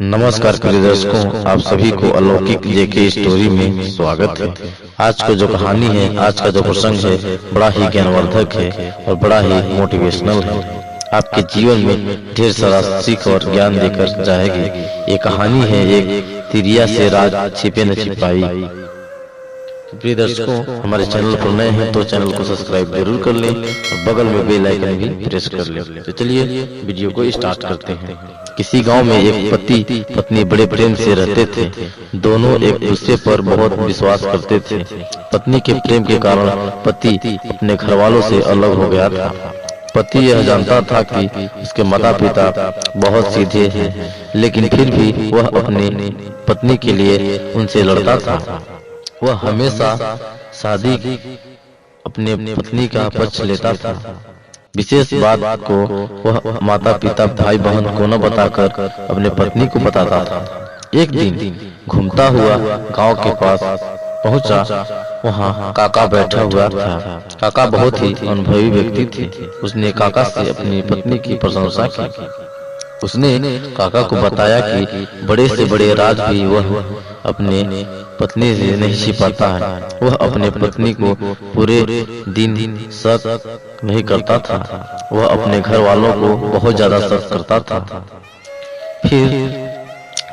नमस्कार प्रिय दर्शकों, आप सभी को अलौकिक जेके स्टोरी में स्वागत है। आज का जो कहानी है, आज का जो प्रसंग है, बड़ा ही ज्ञानवर्धक है और बड़ा ही मोटिवेशनल है। आपके जीवन में ढेर सारा सीख और ज्ञान देकर जाएगी। ये कहानी है एक तिरिया से राज छिपे न छिपाई। प्रिय दर्शकों, हमारे चैनल पर नए हैं तो चैनल को सब्सक्राइब जरूर कर लें और बगल में बेल आइकन भी प्रेस कर लें। तो चलिए वीडियो को स्टार्ट करते हैं। किसी गांव में एक पति पत्नी बड़े प्रेम से रहते थे। दोनों एक दूसरे पर बहुत विश्वास करते थे। पत्नी के प्रेम के कारण पति अपने घर वालों से अलग हो गया था। पति यह जानता था कि उसके माता पिता बहुत सीधे हैं, लेकिन फिर भी वह अपनी पत्नी के लिए उनसे लड़ता था। वह हमेशा शादी अपने पत्नी का पक्ष लेता था। विशेष बात को वह माता पिता भाई बहन को न बताकर अपने पत्नी को बताता था। एक दिन घूमता हुआ गांव के पास पहुंचा। वहां काका बैठा हुआ था। काका बहुत ही अनुभवी व्यक्ति थे। उसने काका से अपनी पत्नी की प्रशंसा की। उसने काका को बताया कि बड़े से बड़े राज भी वह अपने पत्नी से नहीं छिपाता है। वह अपने पत्नी को पूरे दिन शक नहीं करता था। वह अपने घर वालों को बहुत ज्यादा शक करता था, फिर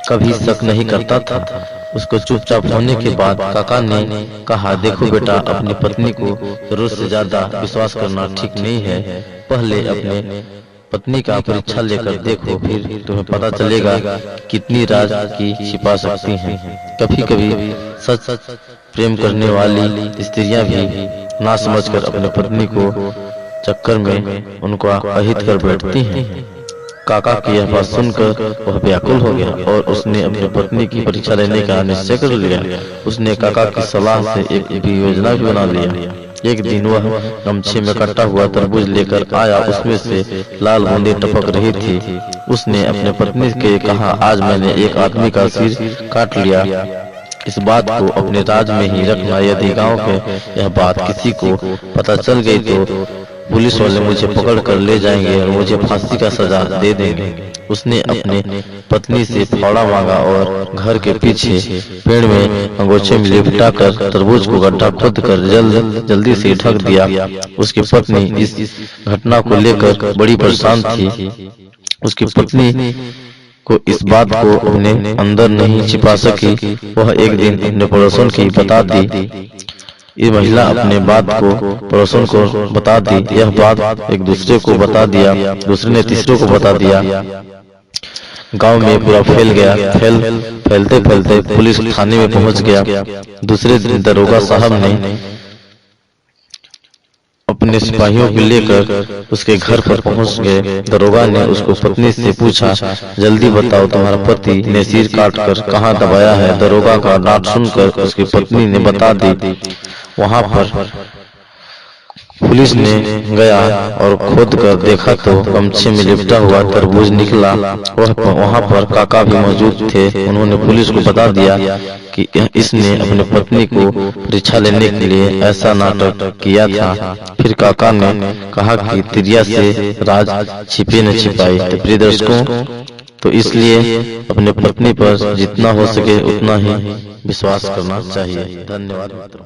कभी शक नहीं करता था। उसको चुपचाप होने के बाद काका ने कहा, देखो बेटा, अपनी पत्नी को जरूरत से ज्यादा विश्वास करना ठीक नहीं है। पहले अपने पत्नी का परीक्षा लेकर देखो, फिर तुम्हें पता चलेगा कितनी राज की छिपा सकती हैं। कभी कभी सच प्रेम करने वाली स्त्रियां भी ना समझकर अपने पत्नी को चक्कर में उनको अहित कर बैठती हैं। काका की यह बात सुनकर वह व्याकुल हो गया और उसने अपनी पत्नी की परीक्षा लेने का निश्चय कर लिया। उसने काका की सलाह से एक योजना भी बना लिया। एक दिन वह गमछे में कटा हुआ तरबूज लेकर आया। उसमें से लाल बूंदें टपक रही थी। उसने अपने पत्नी के कहा, आज मैंने एक आदमी का सिर काट लिया। इस बात को अपने राज में ही रखना। यदि गांव के यह बात किसी को पता चल गई तो पुलिस वाले मुझे पकड़ कर ले जाएंगे और मुझे फांसी का सजा दे देंगे। उसने अपने पत्नी से फावड़ा मांगा और घर के पीछे पेड़ में अंगोछे में लिपटा कर तरबूज को गड्ढा खोद कर जल्दी से ढक दिया। उसकी पत्नी इस घटना को लेकर बड़ी परेशान थी। उसकी पत्नी को इस बात को अपने अंदर नहीं छिपा सकी। वह एक दिन अपने पड़ोसन की बता दी। ये महिला अपने बात को पड़ोसन को बता दी। यह बात एक दूसरे को बता दिया, दूसरे ने तीसरे को बता दिया। गांव में पूरा फैल गया। फैलते फैलते पुलिस थाने में पहुंच गया। दूसरे दिन दरोगा साहब ने अपने सिपाहियों को लेकर उसके घर पर पहुंच गए। दरोगा ने उसको पत्नी से पूछा, जल्दी बताओ, तुम्हारा पति ने सिर काट कर कहाँ दबाया है। दरोगा का डांट सुनकर उसकी पत्नी ने बता दी। वहां पर पुलिस ने गया और खोद कर देखा तो गमछे में लिपटा हुआ तरबूज निकला। वहां पर काका भी मौजूद थे। उन्होंने पुलिस को बता दिया कि इसने अपने पत्नी को परीक्षा लेने के लिए ऐसा नाटक किया था। फिर काका ने कहा कि तिरिया से राज छिपे न छिपाई। तो प्रिय दर्शकों, तो इसलिए अपने पत्नी पर जितना हो सके उतना ही विश्वास करना चाहिए। धन्यवाद मित्रों।